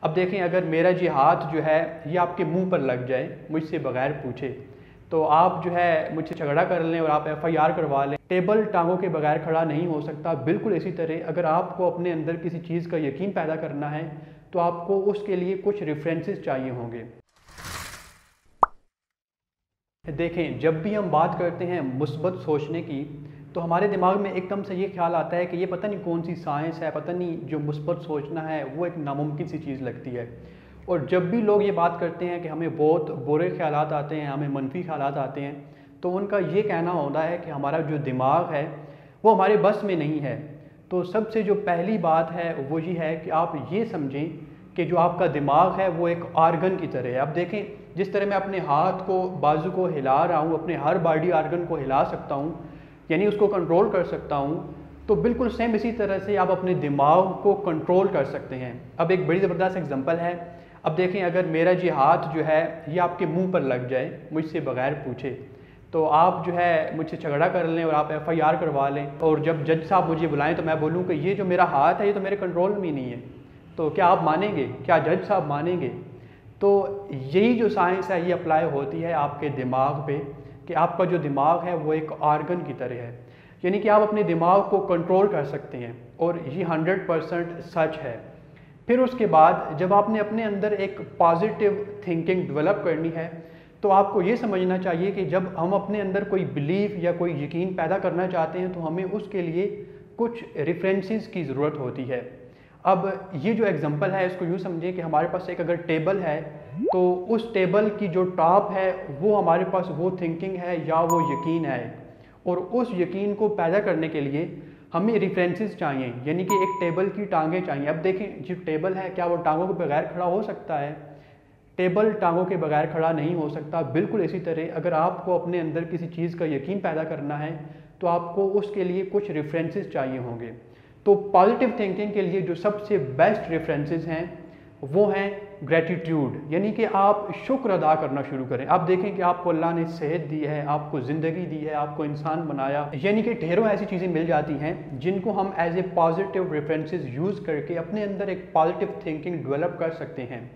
अब देखें, अगर मेरा जी हाथ जो है ये आपके मुंह पर लग जाए मुझसे बगैर पूछे, तो आप जो है मुझसे झगड़ा कर लें और आप एफआईआर करवा लें। टेबल टांगों के बगैर खड़ा नहीं हो सकता। बिल्कुल इसी तरह अगर आपको अपने अंदर किसी चीज़ का यकीन पैदा करना है तो आपको उसके लिए कुछ रेफरेंसेस चाहिए होंगे। देखें, जब भी हम बात करते हैं मुस्बत सोचने की, तो हमारे दिमाग में एकदम से ये ख्याल आता है कि ये पता नहीं कौन सी साइंस है, पता नहीं जो मुस्बत सोचना है वो एक नामुमकिन सी चीज़ लगती है। और जब भी लोग ये बात करते हैं कि हमें बहुत बुरे ख्यालात आते हैं, हमें मनफी ख्यालात आते हैं, तो उनका ये कहना होता है कि हमारा जो दिमाग है वो हमारे बस में नहीं है। तो सबसे जो पहली बात है वो ये है कि आप ये समझें कि जो आपका दिमाग है वो एक आर्गन की तरह है। अब देखें, जिस तरह मैं अपने हाथ को, बाजू को हिला रहा हूँ, अपने हर बॉडी आर्गन को हिला सकता हूँ, यानी उसको कंट्रोल कर सकता हूँ, तो बिल्कुल सेम इसी तरह से आप अपने दिमाग को कंट्रोल कर सकते हैं। अब एक बड़ी ज़बरदस्त एग्जांपल है। अब देखें, अगर मेरा जी हाथ जो है ये आपके मुंह पर लग जाए मुझसे बगैर पूछे, तो आप जो है मुझसे झगड़ा कर लें और आप एफआईआर करवा लें, और जब जज साहब मुझे बुलाएं तो मैं बोलूं कि ये जो मेरा हाथ है ये तो मेरे कंट्रोल में ही नहीं है, तो क्या आप मानेंगे? क्या जज साहब मानेंगे? तो यही जो साइंस है ये अप्लाई होती है आपके दिमाग पे, कि आपका जो दिमाग है वो एक आर्गन की तरह है, यानी कि आप अपने दिमाग को कंट्रोल कर सकते हैं, और ये 100% सच है। फिर उसके बाद जब आपने अपने अंदर एक पॉजिटिव थिंकिंग डेवलप करनी है, तो आपको ये समझना चाहिए कि जब हम अपने अंदर कोई बिलीफ या कोई यकीन पैदा करना चाहते हैं तो हमें उसके लिए कुछ रेफरेंसेस की ज़रूरत होती है। अब ये जो एग्जांपल है इसको यूँ समझें कि हमारे पास एक अगर टेबल है, तो उस टेबल की जो टॉप है वो हमारे पास वो थिंकिंग है या वो यकीन है, और उस यकीन को पैदा करने के लिए हमें रेफरेंसेस चाहिए, यानी कि एक टेबल की टांगें चाहिए। अब देखें, जो टेबल है क्या वो टांगों के बगैर खड़ा हो सकता है? टेबल टांगों के बगैर खड़ा नहीं हो सकता। बिल्कुल इसी तरह अगर आपको अपने अंदर किसी चीज़ का यकीन पैदा करना है तो आपको उसके लिए कुछ रेफरेंसेस चाहिए होंगे। तो पॉजिटिव थिंकिंग के लिए जो सबसे बेस्ट रेफरेंसेस हैं वो हैं ग्रेटिट्यूड, यानी कि आप शुक्र अदा करना शुरू करें। आप देखें कि आपको अल्लाह ने सेहत दी है, आपको ज़िंदगी दी है, आपको इंसान बनाया, यानी कि ढेरों ऐसी चीज़ें मिल जाती हैं जिनको हम as a positive references use करके अपने अंदर एक पॉजिटिव थिंकिंग डेवलप कर सकते हैं।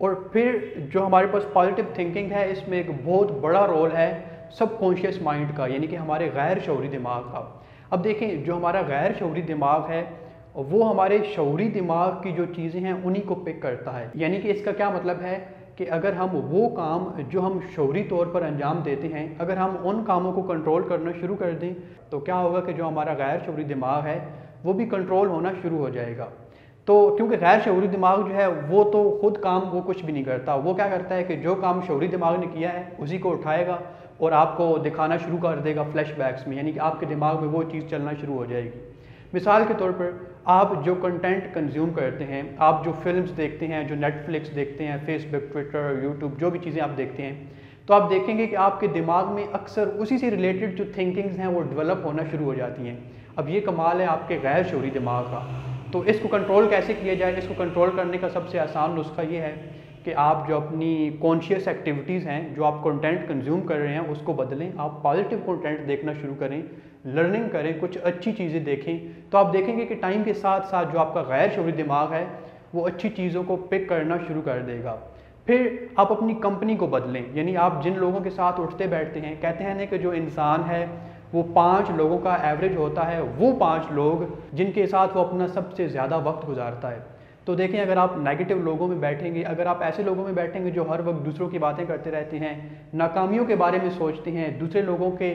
और फिर जो हमारे पास पॉजिटिव थिंकिंग है इसमें एक बहुत बड़ा रोल है सबकॉन्शियस माइंड का, यानी कि हमारे गैर शऊरी दिमाग का। अब देखें, जो हमारा गैर शऊरी दिमाग है वो हमारे शऊरी दिमाग की जो चीज़ें हैं उन्हीं को पिक करता है। यानी कि इसका क्या मतलब है कि अगर हम वो काम जो हम शऊरी तौर पर अंजाम देते हैं, अगर हम उन कामों को कंट्रोल करना शुरू कर दें, तो क्या होगा कि जो हमारा गैर शऊरी दिमाग है वो भी कंट्रोल होना शुरू हो जाएगा। तो क्योंकि गैर शऊरी दिमाग जो है वो तो खुद काम वो कुछ भी नहीं करता, वो क्या करता है कि जो काम शऊरी दिमाग ने किया है उसी को उठाएगा और आपको दिखाना शुरू कर देगा फ्लैशबैक्स में, यानी कि आपके दिमाग में वो चीज़ चलना शुरू हो जाएगी। मिसाल के तौर पर आप जो कंटेंट कंज्यूम करते हैं, आप जो फिल्म्स देखते हैं, जो नेटफ्लिक्स देखते हैं, फेसबुक, ट्विटर, यूट्यूब, जो भी चीज़ें आप देखते हैं, तो आप देखेंगे कि आपके दिमाग में अक्सर उसी से रिलेटेड जो थिंकिंग्स हैं वो डेवलप होना शुरू हो जाती हैं। अब ये कमाल है आपके गैर शऊरी दिमाग का। तो इसको कंट्रोल कैसे किया जाए? इसको कंट्रोल करने का सबसे आसान नुस्खा ये है कि आप जो अपनी कॉन्शियस एक्टिविटीज़ हैं, जो आप कंटेंट कंज्यूम कर रहे हैं उसको बदलें। आप पॉजिटिव कंटेंट देखना शुरू करें, लर्निंग करें, कुछ अच्छी चीज़ें देखें, तो आप देखेंगे कि टाइम के साथ साथ जो आपका गैर शऊरी दिमाग है वो अच्छी चीज़ों को पिक करना शुरू कर देगा। फिर आप अपनी कंपनी को बदलें, यानी आप जिन लोगों के साथ उठते बैठते हैं, कहते हैं ना कि जो इंसान है वो 5 लोगों का एवरेज होता है, वो 5 लोग जिनके साथ वो अपना सबसे ज़्यादा वक्त गुजारता है। तो देखें, अगर आप नेगेटिव लोगों में बैठेंगे, अगर आप ऐसे लोगों में बैठेंगे जो हर वक्त दूसरों की बातें करते रहते हैं, नाकामियों के बारे में सोचते हैं, दूसरे लोगों के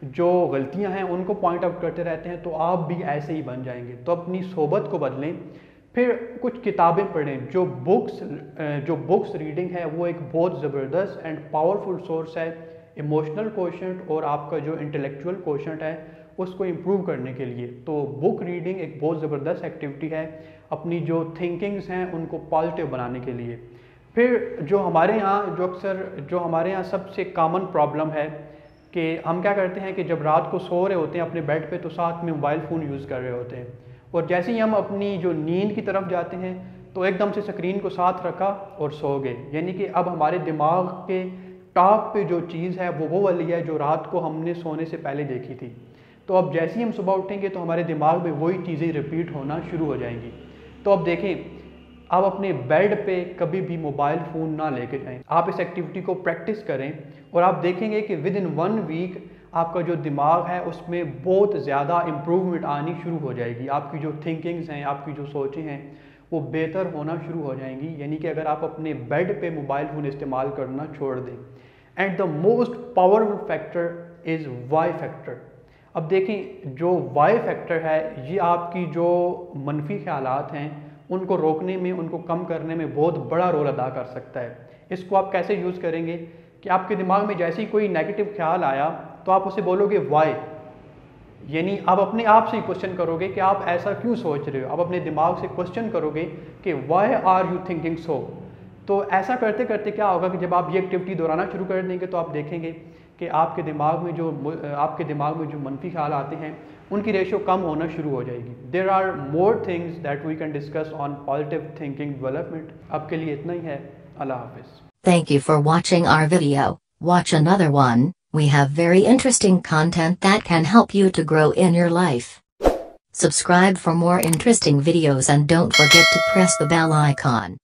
जो गलतियां हैं उनको पॉइंट आउट करते रहते हैं, तो आप भी ऐसे ही बन जाएंगे। तो अपनी सोबत को बदलें। फिर कुछ किताबें पढ़ें। जो बुक्स रीडिंग है वो एक बहुत ज़बरदस्त एंड पावरफुल सोर्स है इमोशनल कोशेंट और आपका जो इंटेलेक्चुअल कोशेंट है उसको इम्प्रूव करने के लिए। तो बुक रीडिंग एक बहुत ज़बरदस्त एक्टिविटी है अपनी जो थिंकिंग्स हैं उनको पॉजिटिव बनाने के लिए। फिर जो हमारे यहाँ सबसे कॉमन प्रॉब्लम है कि हम क्या करते हैं कि जब रात को सो रहे होते हैं अपने बेड पे, तो साथ में मोबाइल फ़ोन यूज़ कर रहे होते हैं, और जैसे ही हम अपनी जो नींद की तरफ जाते हैं तो एकदम से स्क्रीन को साथ रखा और सो गए। यानी कि अब हमारे दिमाग के टॉप पे जो चीज़ है वो वाली है जो रात को हमने सोने से पहले देखी थी। तो अब जैसे ही हम सुबह उठेंगे तो हमारे दिमाग में वही चीज़ें रिपीट होना शुरू हो जाएंगी। तो अब देखें, आप अपने बेड पे कभी भी मोबाइल फ़ोन ना लेके जाएं। आप इस एक्टिविटी को प्रैक्टिस करें और आप देखेंगे कि विद इन 1 वीक आपका जो दिमाग है उसमें बहुत ज़्यादा इम्प्रूवमेंट आनी शुरू हो जाएगी। आपकी जो थिंकिंग्स हैं, आपकी जो सोचें हैं, वो बेहतर होना शुरू हो जाएंगी। यानी कि अगर आप अपने बेड पे मोबाइल फ़ोन इस्तेमाल करना छोड़ दें। And the most powerful factor is why factor. अब देखें, जो वाई फैक्टर है ये आपकी जो मनफी ख्यालात हैं उनको रोकने में, उनको कम करने में बहुत बड़ा रोल अदा कर सकता है। इसको आप कैसे यूज़ करेंगे कि आपके दिमाग में जैसे ही कोई नेगेटिव ख्याल आया तो आप उसे बोलोगे वाई, यानी आप अपने आप से क्वेश्चन करोगे कि आप ऐसा क्यों सोच रहे हो। आप अपने दिमाग से क्वेश्चन करोगे कि why are you thinking so. तो ऐसा करते करते क्या होगा कि जब आप ये एक्टिविटी दोहराना शुरू कर देंगे तो आप देखेंगे कि आपके दिमाग में जो मनफी ख्याल आते हैं उनकी रेशो कम होना शुरू हो जाएगी। There are more things that we can discuss on positive thinking development. अब के लिए इतना ही है। अल्लाह हाफिज़। Thank you for watching our video. Watch another one. We have very interesting content that can help you to grow in your life. Subscribe for more interesting videos and don't forget to press the bell icon.